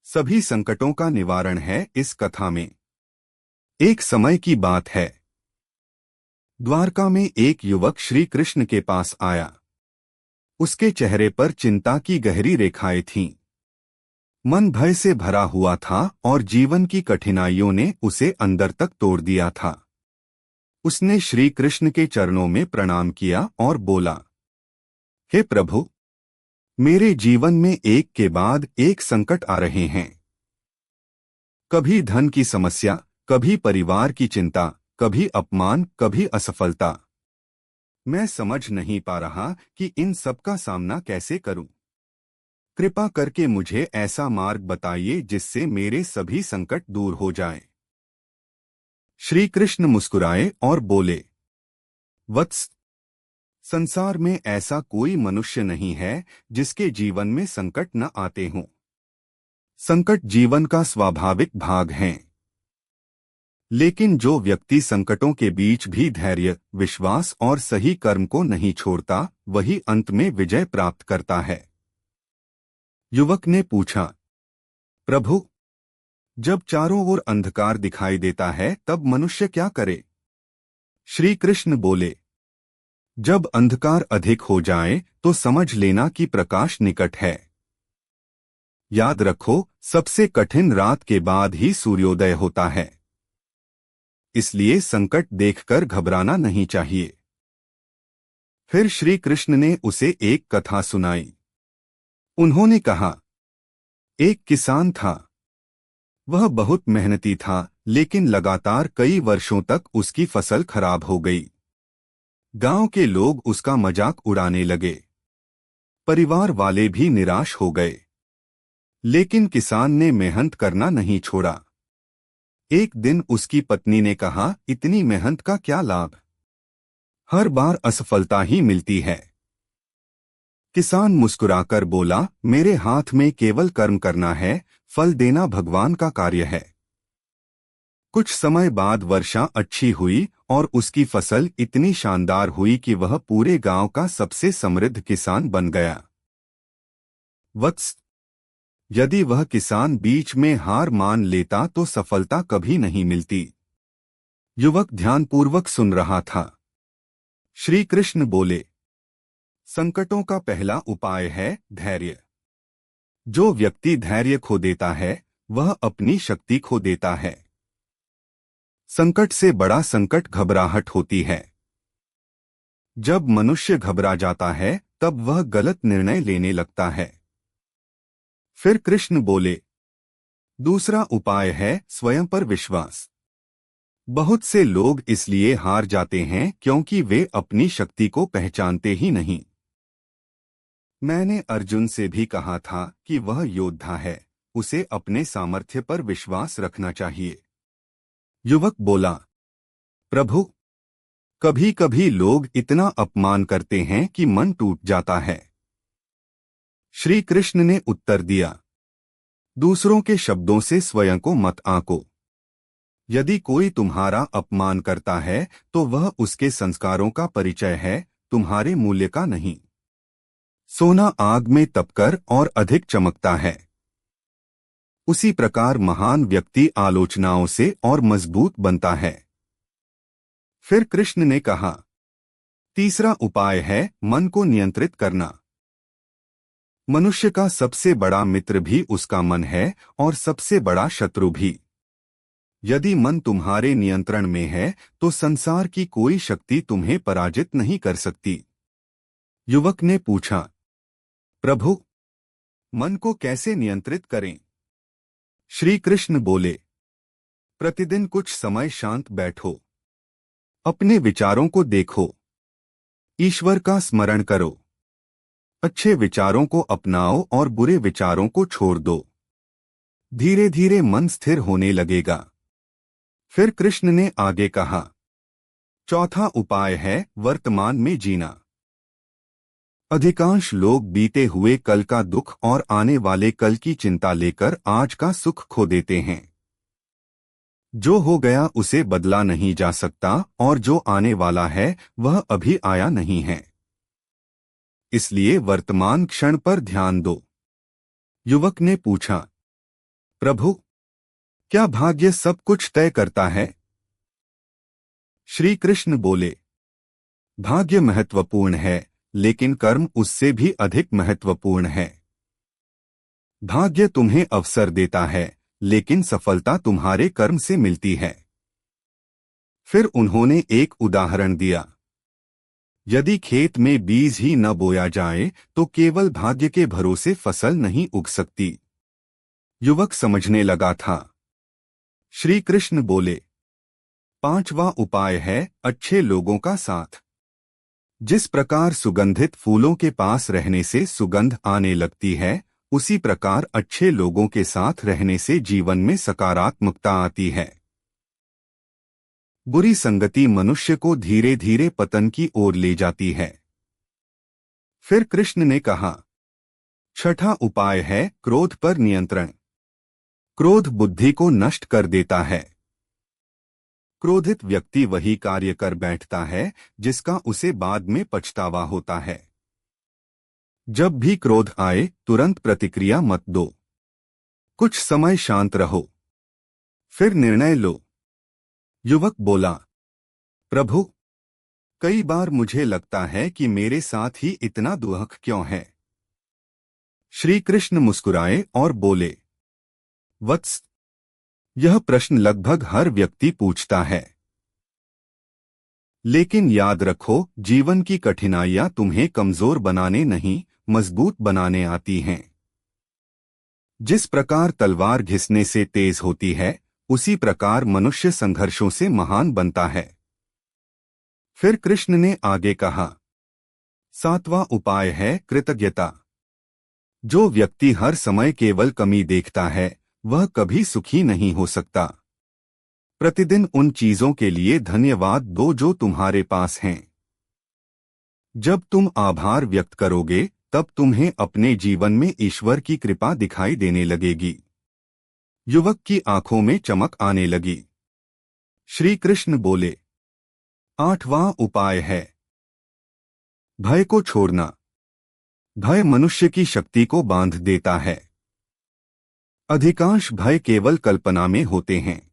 सभी संकटों का निवारण है इस कथा में। एक समय की बात है। द्वारका में एक युवक श्री कृष्ण के पास आया। उसके चेहरे पर चिंता की गहरी रेखाएं थीं। मन भय से भरा हुआ था और जीवन की कठिनाइयों ने उसे अंदर तक तोड़ दिया था। उसने श्री कृष्ण के चरणों में प्रणाम किया और बोला, हे प्रभु, मेरे जीवन में एक के बाद एक संकट आ रहे हैं। कभी धन की समस्या, कभी परिवार की चिंता, कभी अपमान, कभी असफलता। मैं समझ नहीं पा रहा कि इन सब का सामना कैसे करूं। कृपा करके मुझे ऐसा मार्ग बताइए जिससे मेरे सभी संकट दूर हो जाएं। श्री कृष्ण मुस्कुराए और बोले, वत्स, संसार में ऐसा कोई मनुष्य नहीं है जिसके जीवन में संकट न आते हों। संकट जीवन का स्वाभाविक भाग हैं। लेकिन जो व्यक्ति संकटों के बीच भी धैर्य, विश्वास और सही कर्म को नहीं छोड़ता, वही अंत में विजय प्राप्त करता है। युवक ने पूछा, प्रभु, जब चारों ओर अंधकार दिखाई देता है तब मनुष्य क्या करे? श्री कृष्ण बोले, जब अंधकार अधिक हो जाए तो समझ लेना कि प्रकाश निकट है। याद रखो, सबसे कठिन रात के बाद ही सूर्योदय होता है। इसलिए संकट देखकर घबराना नहीं चाहिए। फिर श्री कृष्ण ने उसे एक कथा सुनाई। उन्होंने कहा, एक किसान था। वह बहुत मेहनती था, लेकिन लगातार कई वर्षों तक उसकी फसल खराब हो गई। गांव के लोग उसका मजाक उड़ाने लगे। परिवार वाले भी निराश हो गए। लेकिन किसान ने मेहनत करना नहीं छोड़ा। एक दिन उसकी पत्नी ने कहा, इतनी मेहनत का क्या लाभ? हर बार असफलता ही मिलती है। किसान मुस्कुराकर बोला, मेरे हाथ में केवल कर्म करना है, फल देना भगवान का कार्य है। कुछ समय बाद वर्षा अच्छी हुई और उसकी फसल इतनी शानदार हुई कि वह पूरे गांव का सबसे समृद्ध किसान बन गया। वत्स, यदि वह किसान बीच में हार मान लेता तो सफलता कभी नहीं मिलती। युवक ध्यानपूर्वक सुन रहा था। श्री कृष्ण बोले, संकटों का पहला उपाय है धैर्य। जो व्यक्ति धैर्य खो देता है, वह अपनी शक्ति खो देता है। संकट से बड़ा संकट घबराहट होती है। जब मनुष्य घबरा जाता है, तब वह गलत निर्णय लेने लगता है। फिर कृष्ण बोले, दूसरा उपाय है स्वयं पर विश्वास। बहुत से लोग इसलिए हार जाते हैं क्योंकि वे अपनी शक्ति को पहचानते ही नहीं। मैंने अर्जुन से भी कहा था कि वह योद्धा है, उसे अपने सामर्थ्य पर विश्वास रखना चाहिए। युवक बोला, प्रभु, कभी कभी लोग इतना अपमान करते हैं कि मन टूट जाता है। श्री कृष्ण ने उत्तर दिया, दूसरों के शब्दों से स्वयं को मत आंको। यदि कोई तुम्हारा अपमान करता है तो वह उसके संस्कारों का परिचय है, तुम्हारे मूल्य का नहीं। सोना आग में तपकर और अधिक चमकता है। उसी प्रकार महान व्यक्ति आलोचनाओं से और मजबूत बनता है। फिर कृष्ण ने कहा, तीसरा उपाय है मन को नियंत्रित करना। मनुष्य का सबसे बड़ा मित्र भी उसका मन है और सबसे बड़ा शत्रु भी। यदि मन तुम्हारे नियंत्रण में है तो संसार की कोई शक्ति तुम्हें पराजित नहीं कर सकती। युवक ने पूछा, प्रभु, मन को कैसे नियंत्रित करें? श्री कृष्ण बोले, प्रतिदिन कुछ समय शांत बैठो। अपने विचारों को देखो। ईश्वर का स्मरण करो। अच्छे विचारों को अपनाओ और बुरे विचारों को छोड़ दो। धीरे धीरे मन स्थिर होने लगेगा। फिर कृष्ण ने आगे कहा, चौथा उपाय है वर्तमान में जीना। अधिकांश लोग बीते हुए कल का दुख और आने वाले कल की चिंता लेकर आज का सुख खो देते हैं। जो हो गया उसे बदला नहीं जा सकता और जो आने वाला है वह अभी आया नहीं है। इसलिए वर्तमान क्षण पर ध्यान दो। युवक ने पूछा, प्रभु, क्या भाग्य सब कुछ तय करता है? श्री कृष्ण बोले, भाग्य महत्वपूर्ण है, लेकिन कर्म उससे भी अधिक महत्वपूर्ण है। भाग्य तुम्हें अवसर देता है, लेकिन सफलता तुम्हारे कर्म से मिलती है। फिर उन्होंने एक उदाहरण दिया। यदि खेत में बीज ही न बोया जाए तो केवल भाग्य के भरोसे फसल नहीं उग सकती। युवक समझने लगा था। श्री कृष्ण बोले, पांचवा उपाय है अच्छे लोगों का साथ। जिस प्रकार सुगंधित फूलों के पास रहने से सुगंध आने लगती है, उसी प्रकार अच्छे लोगों के साथ रहने से जीवन में सकारात्मकता आती है। बुरी संगति मनुष्य को धीरे धीरे पतन की ओर ले जाती है। फिर कृष्ण ने कहा, छठा उपाय है क्रोध पर नियंत्रण। क्रोध बुद्धि को नष्ट कर देता है। क्रोधित व्यक्ति वही कार्य कर बैठता है जिसका उसे बाद में पछतावा होता है। जब भी क्रोध आए तुरंत प्रतिक्रिया मत दो। कुछ समय शांत रहो, फिर निर्णय लो। युवक बोला, प्रभु, कई बार मुझे लगता है कि मेरे साथ ही इतना दुख क्यों है? श्री कृष्ण मुस्कुराए और बोले, वत्स, यह प्रश्न लगभग हर व्यक्ति पूछता है। लेकिन याद रखो, जीवन की कठिनाइयां तुम्हें कमजोर बनाने नहीं, मजबूत बनाने आती हैं। जिस प्रकार तलवार घिसने से तेज होती है, उसी प्रकार मनुष्य संघर्षों से महान बनता है। फिर कृष्ण ने आगे कहा, सातवां उपाय है कृतज्ञता। जो व्यक्ति हर समय केवल कमी देखता है, वह कभी सुखी नहीं हो सकता। प्रतिदिन उन चीजों के लिए धन्यवाद दो जो तुम्हारे पास हैं। जब तुम आभार व्यक्त करोगे, तब तुम्हें अपने जीवन में ईश्वर की कृपा दिखाई देने लगेगी। युवक की आंखों में चमक आने लगी। श्री कृष्ण बोले, आठवां उपाय है भय को छोड़ना। भय मनुष्य की शक्ति को बांध देता है। अधिकांश भय केवल कल्पना में होते हैं।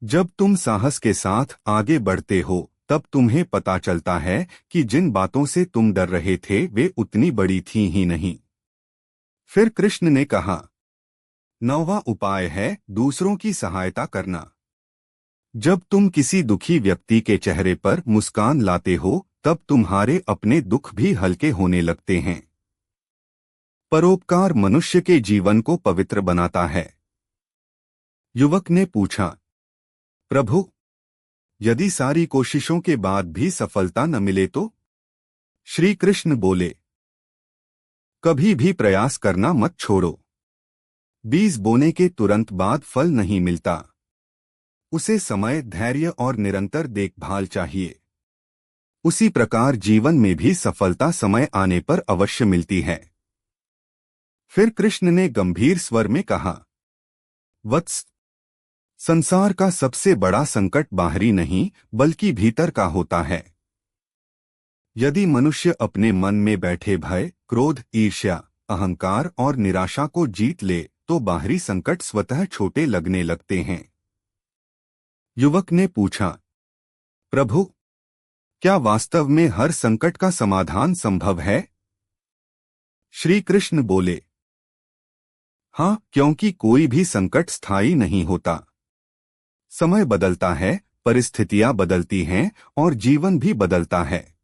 जब तुम साहस के साथ आगे बढ़ते हो, तब तुम्हें पता चलता है कि जिन बातों से तुम डर रहे थे वे उतनी बड़ी थीं ही नहीं। फिर कृष्ण ने कहा, नौवां उपाय है दूसरों की सहायता करना। जब तुम किसी दुखी व्यक्ति के चेहरे पर मुस्कान लाते हो, तब तुम्हारे अपने दुख भी हल्के होने लगते हैं। परोपकार मनुष्य के जीवन को पवित्र बनाता है। युवक ने पूछा, प्रभु, यदि सारी कोशिशों के बाद भी सफलता न मिले तो? श्री कृष्ण बोले, कभी भी प्रयास करना मत छोड़ो। बीज बोने के तुरंत बाद फल नहीं मिलता। उसे समय, धैर्य और निरंतर देखभाल चाहिए। उसी प्रकार जीवन में भी सफलता समय आने पर अवश्य मिलती है। फिर कृष्ण ने गंभीर स्वर में कहा, वत्स, संसार का सबसे बड़ा संकट बाहरी नहीं बल्कि भीतर का होता है। यदि मनुष्य अपने मन में बैठे भय, क्रोध, ईर्ष्या, अहंकार और निराशा को जीत ले तो बाहरी संकट स्वतः छोटे लगने लगते हैं। युवक ने पूछा, प्रभु, क्या वास्तव में हर संकट का समाधान संभव है? श्री कृष्ण बोले, हाँ, क्योंकि कोई भी संकट स्थायी नहीं होता। समय बदलता है, परिस्थितियां बदलती हैं और जीवन भी बदलता है।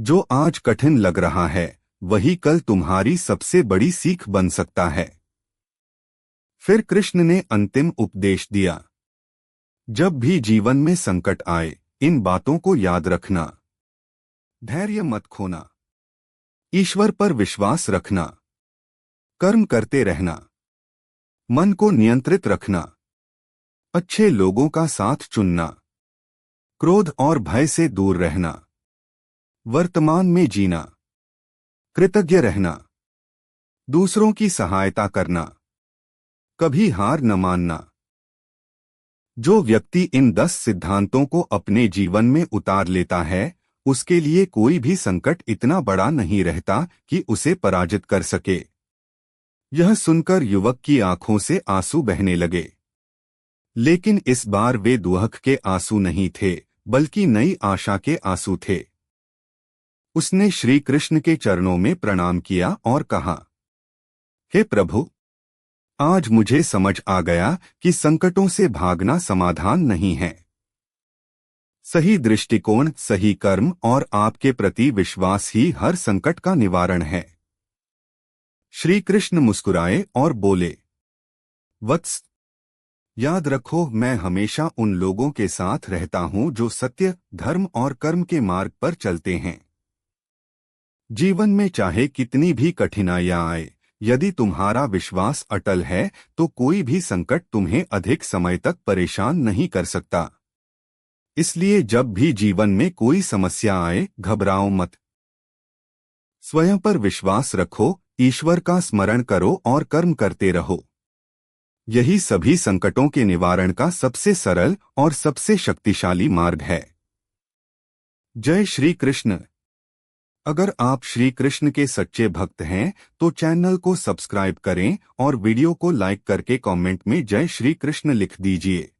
जो आज कठिन लग रहा है, वही कल तुम्हारी सबसे बड़ी सीख बन सकता है। फिर कृष्ण ने अंतिम उपदेश दिया, जब भी जीवन में संकट आए, इन बातों को याद रखना। धैर्य मत खोना। ईश्वर पर विश्वास रखना। कर्म करते रहना। मन को नियंत्रित रखना। अच्छे लोगों का साथ चुनना। क्रोध और भय से दूर रहना। वर्तमान में जीना। कृतज्ञ रहना। दूसरों की सहायता करना। कभी हार न मानना। जो व्यक्ति इन 10 सिद्धांतों को अपने जीवन में उतार लेता है, उसके लिए कोई भी संकट इतना बड़ा नहीं रहता कि उसे पराजित कर सके। यह सुनकर युवक की आंखों से आंसू बहने लगे। लेकिन इस बार वे दुख के आंसू नहीं थे, बल्कि नई आशा के आंसू थे। उसने श्री कृष्ण के चरणों में प्रणाम किया और कहा, हे प्रभु, आज मुझे समझ आ गया कि संकटों से भागना समाधान नहीं है। सही दृष्टिकोण, सही कर्म और आपके प्रति विश्वास ही हर संकट का निवारण है। श्री कृष्ण मुस्कुराए और बोले, वत्स, याद रखो, मैं हमेशा उन लोगों के साथ रहता हूं जो सत्य, धर्म और कर्म के मार्ग पर चलते हैं। जीवन में चाहे कितनी भी कठिनाइयां आए, यदि तुम्हारा विश्वास अटल है तो कोई भी संकट तुम्हें अधिक समय तक परेशान नहीं कर सकता। इसलिए जब भी जीवन में कोई समस्या आए, घबराओ मत। स्वयं पर विश्वास रखो, ईश्वर का स्मरण करो और कर्म करते रहो। यही सभी संकटों के निवारण का सबसे सरल और सबसे शक्तिशाली मार्ग है। जय श्री कृष्ण। अगर आप श्री कृष्ण के सच्चे भक्त हैं तो चैनल को सब्सक्राइब करें और वीडियो को लाइक करके कमेंट में जय श्री कृष्ण लिख दीजिए।